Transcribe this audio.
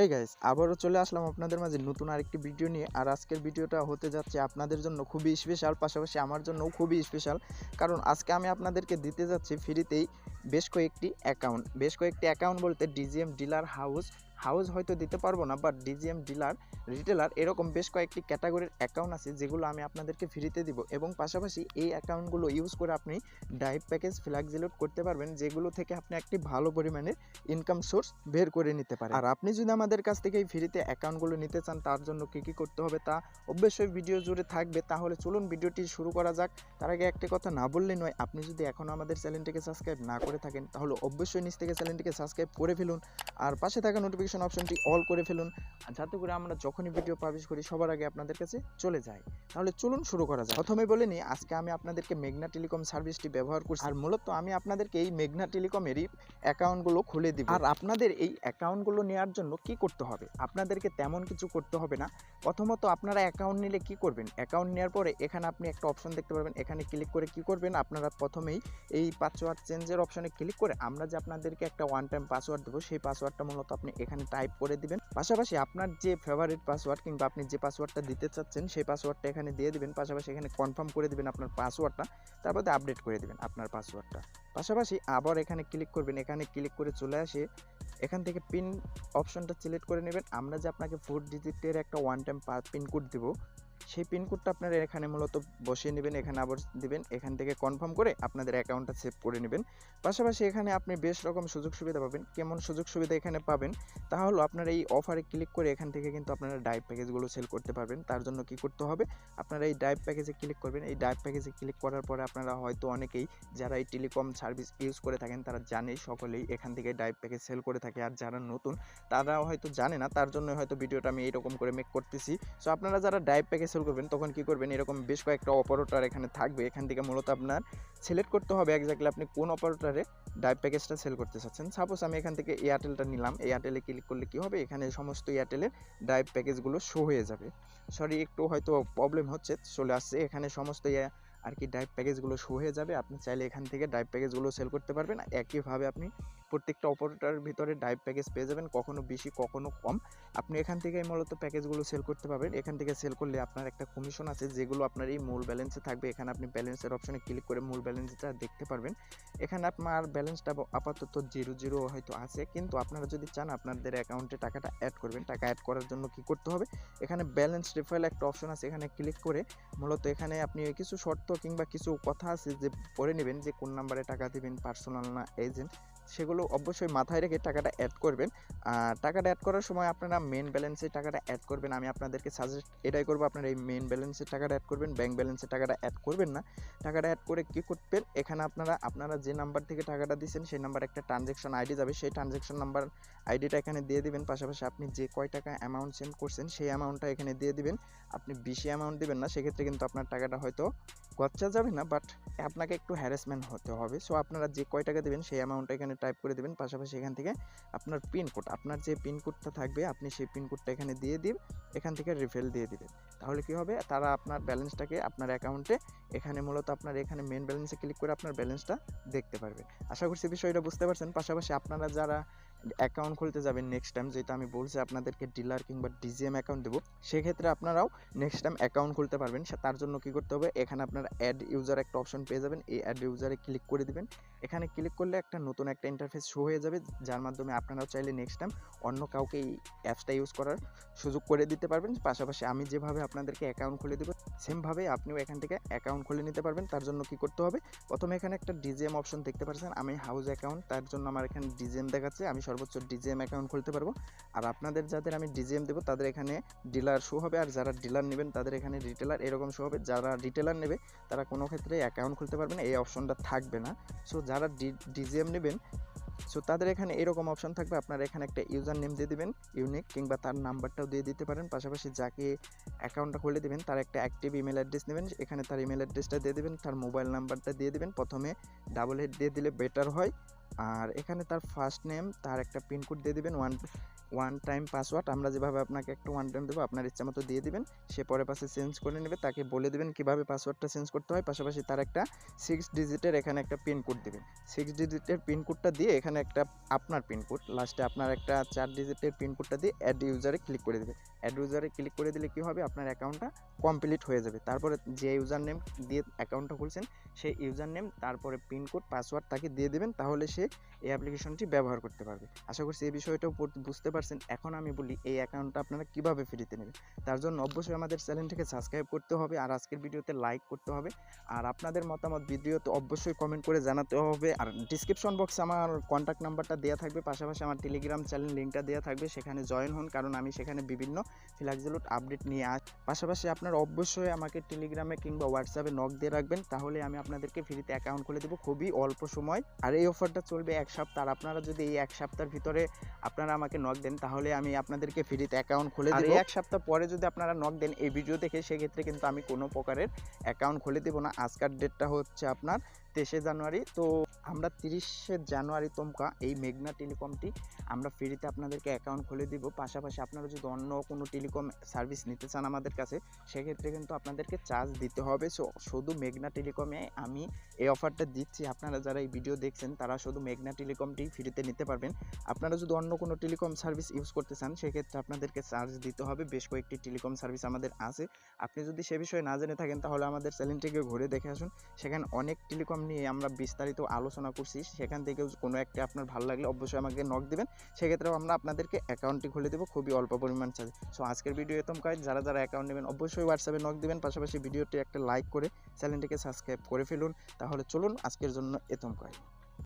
Hi guys, আবারও চলে আসলাম আপনাদের মাঝে নতুন আরেকটি ভিডিও নিয়ে। আর আজকের ভিডিওটা হতে যাচ্ছে আপনাদের জন্য খুবই স্পেশাল, পাশাপাশি আমার জন্যও খুবই স্পেশাল। কারণ আজকে আমি আপনাদেরকে দিতে যাচ্ছি ফ্রিতেই বেশ কয়েকটি অ্যাকাউন্ট বলতে ডিজিএম ডিলার হাউস হয়তো দিতে পারবো না, বাট ডিজিএম ডিলার রিটেলার এরকম বেশ কয়েকটি ক্যাটাগরির অ্যাকাউন্ট আছে যেগুলো আমি আপনাদেরকে ফ্রিতে দিব। এবং পাশাপাশি এই অ্যাকাউন্টগুলো ইউজ করে আপনি ডাইভ প্যাকেজ ফ্লেক্সিলোড করতে পারবেন, যেগুলো থেকে আপনি একটি ভালো পরিমাণের ইনকাম সোর্স বের করে নিতে পারেন। আর আপনি যদি আমাদের কাছ থেকে এই ফ্রিতে অ্যাকাউন্টগুলো নিতে চান, তার জন্য কী করতে হবে তা অবশ্যই ভিডিও জুড়ে থাকবে। তাহলে চলুন ভিডিওটি শুরু করা যাক। তার আগে একটি কথা না বললেই নয়, আপনি যদি এখনও আমাদের চ্যানেলটিকে সাবস্ক্রাইব না করে থাকেন তাহলে অবশ্যই নিচ থেকে চ্যানেলটিকে সাবস্ক্রাইব করে ফেলুন, আর পাশে থাকা নোটিফিকেশন অপশনটি অল করে ফেলুন, যাতে করে আমরা যখনই ভিডিও পাবলিশ করি সবার আগে আপনাদের কাছে চলে যায়। তাহলে চলুন শুরু করা যাক। প্রথমে বলে নিই, আজকে আমি আপনাদেরকে মেঘনা টেলিকম সার্ভিসটি ব্যবহার করছি, আর মূলত আমি আপনাদেরকে এই মেঘনা টেলিকমেরই অ্যাকাউন্টগুলো খুলে দিব। আর আপনাদের এই অ্যাকাউন্টগুলো নেওয়ার জন্য কি করতে হবে? আপনাদেরকে তেমন কিছু করতে হবে না। প্রথমত আপনারা অ্যাকাউন্ট নিলে কি করবেন, অ্যাকাউন্ট নেওয়ার পরে এখানে আপনি একটা অপশন দেখতে পারবেন। এখানে ক্লিক করে কি করবেন, আপনারা প্রথমেই এই পাসওয়ার্ড চেঞ্জের অপশনে ক্লিক করে আমরা যে আপনাদেরকে একটা ওয়ান টাইম পাসওয়ার্ড দেবো, সেই পাসওয়ার্ডটা মূলত আপনি এখানে টাইপ করে দিবেন। পাশাপাশি আপনার যে ফেভারিট পাসওয়ার্ড কিংবা আপনি যে পাসওয়ার্ডটা দিতে চাচ্ছেন সেই পাসওয়ার্ডটা এখানে দিয়ে দিবেন। পাশাপাশি এখানে কনফার্ম করে দিবেন আপনার পাসওয়ার্ডটা, তারপর আপডেট করে দিবেন আপনার পাসওয়ার্ডটা। পাশাপাশি আবার এখানে ক্লিক করবেন। এখানে ক্লিক করে চলে আসে এখান থেকে পিন অপশনটা সিলেক্ট করে নেবেন। আমরা যে আপনাকে 4 ডিজিটের একটা ওয়ান টাইম পিনকোড দেবো, সেই পিনকোডটা আপনারা এখানে মূলত বসিয়ে নেবেন। এখানে আবার দিবেন, এখান থেকে কনফার্ম করে আপনাদের অ্যাকাউন্টটা সেভ করে নেবেন। পাশাপাশি এখানে আপনি বেশ রকম সুযোগ সুবিধা পাবেন। কেমন সুযোগ সুবিধা এখানে পাবেন তা হলো, আপনারা এই অফারে ক্লিক করে এখান থেকে কিন্তু আপনারা ডাইভ প্যাকেজগুলো সেল করতে পারবেন। তার জন্য কি করতে হবে, আপনারা এই ডাইভ প্যাকেজে ক্লিক করবেন। এই ডাইভ প্যাকেজে ক্লিক করার পরে আপনারা হয়তো অনেকেই যারা এই টেলিকম সার্ভিস ইউজ করে থাকেন তারা জানেই, সকলেই এখান থেকে ডাইভ প্যাকেজ সেল করে থাকে। আর যারা নতুন তারাও হয়তো জানে না, তার জন্য হয়তো ভিডিওটা আমি এইরকম করে মেক করতেছি। সো আপনারা যারা ডাইভ প্যাকেজ সেল করবেন তখন কি করবেন, এরকম বেশ কয়েকটা অপারেটর এখানে থাকবে। এখান থেকে মূলত আপনার সিলেক্ট করতে হবে এক্স্যাক্টলি আপনি কোন অপারেটরে ডাইভ প্যাকেজটা সেল করতে চাচ্ছেন। সাপোজ আমি এখান থেকে এয়ারটেলটা নিলাম। এয়ারটেলে ক্লিক করলে কি হবে, এখানে সমস্ত এয়ারটেলের ডাইভ প্যাকেজগুলো শো হয়ে যাবে। সরি, একটু হয়তো প্রবলেম হচ্ছে, চলে আসছে। এখানে সমস্ত আর কি ডাইভ প্যাকেজগুলো শো হয়ে যাবে। আপনি চাইলে এখান থেকে ডাইভ প্যাকেজগুলো সেল করতে পারবেন। একইভাবে আপনি প্রত্যেকটা অপারেটরের ভিতরে ডাইভ প্যাকেজ পেয়ে যাবেন, কখনো বেশি কখনো কম। আপনি এখান থেকে মূলত প্যাকেজগুলো সেল করতে পারবেন। এখান থেকে সেল করলে আপনার একটা কমিশন আছে, যেগুলো আপনার এই মূল ব্যালেন্সে থাকবে। এখানে আপনি ব্যালেন্সের অপশনে ক্লিক করে মূল ব্যালেন্সটা দেখতে পারবেন। এখানে আপনার ব্যালেন্সটা আপাতত 0 হয়তো আছে, কিন্তু আপনারা যদি চান আপনাদের অ্যাকাউন্টে টাকাটা অ্যাড করবেন, টাকা অ্যাড করার জন্য কি করতে হবে, এখানে ব্যালেন্স রিফাইল একটা অপশন আছে, এখানে ক্লিক করে মূলত এখানে আপনি কিছু শর্ত কিংবা কিছু কথা আছে যে পড়ে নেবেন, যে কোন নাম্বারে টাকা দিবেন, পার্সোনাল না এজেন্ট, সেগুলো অবশ্যই মাথায় রেখে টাকাটা অ্যাড করবেন। আর টাকাটা অ্যাড করার সময় আপনারা মেন ব্যালেন্সে টাকাটা অ্যাড করবেন। আমি আপনাদেরকে সাজেস্ট এটাই করবো, আপনারা এই মেন ব্যালেন্সের টাকাটা অ্যাড করবেন, ব্যাঙ্ক ব্যালেন্সের টাকাটা অ্যাড করবেন না। টাকাটা অ্যাড করে কী করবেন, এখানে আপনারা যে নাম্বার থেকে টাকাটা দিচ্ছেন সেই নাম্বার একটা ট্রানজ্যাকশন আইডি যাবে, সেই ট্রানজ্যাকশন নাম্বার আইডিটা এখানে দিয়ে দিবেন। পাশাপাশি আপনি যে কয় টাকা অ্যামাউন্ট সেন্ড করছেন সেই অ্যামাউন্টটা এখানে দিয়ে দিবেন। আপনি বেশি অ্যামাউন্ট দিবেন না, সেক্ষেত্রে কিন্তু আপনার টাকাটা হয়তো গচ্চা যাবে না, বাট আপনাকে একটু হ্যারাসমেন্ট হতে হবে। সো আপনারা যে কয় টাকা দেবেন সেই অ্যামাউন্টটা এখানে টাইপ করে দেবেন। পাশাপাশি এখান থেকে আপনার পিনকোড, আপনার যে পিনকোডটা থাকবে আপনি সেই পিনকোডটা এখানে দিয়ে দিন, এখান থেকে রিফিল দিয়ে দিবেন। তাহলে কি হবে, তারা আপনার ব্যালেন্সটাকে আপনার অ্যাকাউন্টে এখানে মূলত আপনার এখানে মেন ব্যালেন্সে ক্লিক করে আপনার ব্যালেন্সটা দেখতে পারবেন। আশা করছি বিষয়টা বুঝতে পারছেন। পাশাপাশি আপনারা যারা অ্যাকাউন্ট খুলতে যাবেন নেক্সট টাইম, যেটা আমি বলছি আপনাদেরকে ডিলার কিংবা ডিজিএম অ্যাকাউন্ট দেবো, সেক্ষেত্রে আপনারাও নেক্সট টাইম অ্যাকাউন্ট খুলতে পারবেন। তার জন্য কি করতে হবে, এখানে আপনারা অ্যাড ইউজার একটা অপশন পেয়ে যাবেন। এই অ্যাড ইউজারে ক্লিক করে দিবেন। এখানে ক্লিক করলে একটা নতুন একটা ইন্টারফেস শো হয়ে যাবে, যার মাধ্যমে আপনারাও চাইলে নেক্সট টাইম অন্য কাউকে এই অ্যাপসটা ইউজ করার সুযোগ করে দিতে পারবেন। পাশাপাশি আমি যেভাবে আপনাদেরকে অ্যাকাউন্ট খুলে দেবো সেমভাবে আপনিও এখান থেকে অ্যাকাউন্ট খুলে নিতে পারবেন। তার জন্য কি করতে হবে, প্রথমে এখানে একটা ডিজিএম অপশন দেখতে পাচ্ছেন। আমি হাউস অ্যাকাউন্ট, তার জন্য আমার এখানে ডিজিএম দেখাচ্ছে, আমি সর্বোচ্চ ডিজিএম অ্যাকাউন্ট খুলতে পারবো। আর আপনাদের যাদের আমি ডিজিএম দেবো তাদের এখানে ডিলার শো হবে, আর যারা ডিলার নেবেন তাদের এখানে রিটেলার এরকম শো হবে। যারা রিটেলার নেবে তারা কোনো ক্ষেত্রে অ্যাকাউন্ট খুলতে পারবে না, এই অপশনটা থাকবে না। সো যারা ডিজিএম নেবেন, সো তাদের এখানে এরকম অপশন থাকবে। আপনারা এখানে একটা ইউজার নেম দিয়ে দিবেন ইউনিক, কিংবা তার নাম্বারটাও দিয়ে দিতে পারেন। পাশাপাশি যাকে অ্যাকাউন্টটা খুলে দিবেন তার একটা অ্যাক্টিভ ইমেল অ্যাড্রেস নেবেন, এখানে তার ইমেল অ্যাড্রেসটা দিয়ে দিবেন, তার মোবাইল নাম্বারটা দিয়ে দিবেন। প্রথমে ডাবল হেড দিয়ে দিলে বেটার হয়। আর এখানে তার ফার্স্ট নেম, তার একটা পিনকোড দিয়ে দিবেন ওয়ান টাইম পাসওয়ার্ড আমরা যেভাবে আপনাকে একটা ওয়ান টাইম দেবো আপনার ইচ্ছা মতো দিয়ে দিবেন, সে পরে পাশে চেঞ্জ করে নেবে, তাকে বলে দেবেন কীভাবে পাসওয়ার্ডটা চেঞ্জ করতে হয়, পাশাপাশি তার একটা 6 ডিজিটের এখানে একটা পিন কোড দেবেন। 6 ডিজিটের পিন কোডটা দিয়ে এখানে একটা আপনার পিন কোড, লাস্টে আপনার একটা 4 ডিজিটের পিন কোডটা দিয়ে অ্যাড ইউজারে ক্লিক করে দেবেন। অ্যাড ইউজারে ক্লিক করে দিলে কী হবে, আপনার অ্যাকাউন্টটা কমপ্লিট হয়ে যাবে। তারপরে যে ইউজার নেম দিয়ে অ্যাকাউন্টটা খুলছেন সেই ইউজার নেম তারপরে পিন কোড পাসওয়ার্ড তাকে দিয়ে দেবেন, তাহলে সে এই অ্যাপ্লিকেশনটি ব্যবহার করতে পারবে। আশা করছি এই বিষয়টাও বুঝতে পারছেন। এখন আমি বলি এই অ্যাকাউন্টটা আপনারা কীভাবে ফ্রিতে নেবেন। তার জন্য অবশ্যই আমাদের চ্যানেলটিকে সাবস্ক্রাইব করতে হবে, আর আজকের ভিডিওতে লাইক করতে হবে, আর আপনাদের মতামত ভিডিওতে অবশ্যই কমেন্ট করে জানাতে হবে। আর ডিসক্রিপশন বক্সে আমার কন্ট্যাক্ট নাম্বারটা দেওয়া থাকবে, পাশাপাশি আমার টেলিগ্রাম চ্যানেল লিঙ্কটা দেওয়া থাকবে, সেখানে জয়েন হন, কারণ আমি সেখানে বিভিন্ন ফ্লেক্সিলোড আপডেট নিয়ে আসি। পাশাপাশি আপনারা অবশ্যই আমাকে টেলিগ্রামে কিংবা হোয়াটসঅ্যাপে নক দিয়ে রাখবেন, তাহলে আমি আপনাদেরকে ফ্রিতে অ্যাকাউন্ট খুলে দেবো খুবই অল্প সময়। আর এই অফারটা চলবে 1 সপ্তাহ। আর আপনারা যদি এই 1 সপ্তাহের ভিতরে আপনারা আমাকে নক দেন, তাহলে আমি আপনাদেরকে ফ্রিতে অ্যাকাউন্ট খুলে দেবো। আর 1 সপ্তাহ পরে যদি আপনারা নক দেন এই ভিডিও দেখে, সেক্ষেত্রে কিন্তু আমি কোনো প্রকারের অ্যাকাউন্ট খুলে দেবো না। আজকের ডেটটা হচ্ছে আপনার 23শে জানুয়ারি। তো আমরা 30শে জানুয়ারি তোমকা এই মেঘনা টেলিকমটি আমরা ফ্রিতে আপনাদেরকে অ্যাকাউন্ট খুলে দিব। পাশাপাশি আপনারা যদি অন্য কোনো টেলিকম সার্ভিস নিতে চান আমাদের কাছে, সেক্ষেত্রে কিন্তু আপনাদেরকে চার্জ দিতে হবে। সো শুধু মেঘনা টেলিকমে আমি এই অফারটা দিচ্ছি। আপনারা যারা এই ভিডিও দেখছেন তারা শুধু মেঘনা টেলিকমটি ফ্রিতে নিতে পারবেন। আপনারা যদি অন্য কোনো টেলিকম সার্ভিস ইউজ করতে চান, সেক্ষেত্রে আপনাদেরকে চার্জ দিতে হবে। বেশ কয়েকটি টেলিকম সার্ভিস আমাদের আছে। আপনি যদি সে বিষয়ে না জেনে থাকেন, তাহলে আমাদের চ্যানেলটিকে ঘুরে দেখে আসুন, সেখানে অনেক টেলিকম নিয়ে আমরা বিস্তারিত আলোচনা করছি। সেখান থেকে কোনো একটা আপনার ভালো লাগলে অবশ্যই আমাকে নক দেবেন, সেক্ষেত্রেও আমরা আপনাদেরকে অ্যাকাউন্টটি খুলে দেবো খুবই অল্প পরিমাণ চার্জ। সো আজকের ভিডিও এতম কাজ, যারা যারা অ্যাকাউন্ট নেবেন অবশ্যই হোয়াটসঅ্যাপে নক দেবেন, পাশাপাশি ভিডিওটি একটা লাইক করে চ্যানেলটিকে সাবস্ক্রাইব করে ফেলুন। তাহলে চলুন আজকের জন্য এতম কাজ।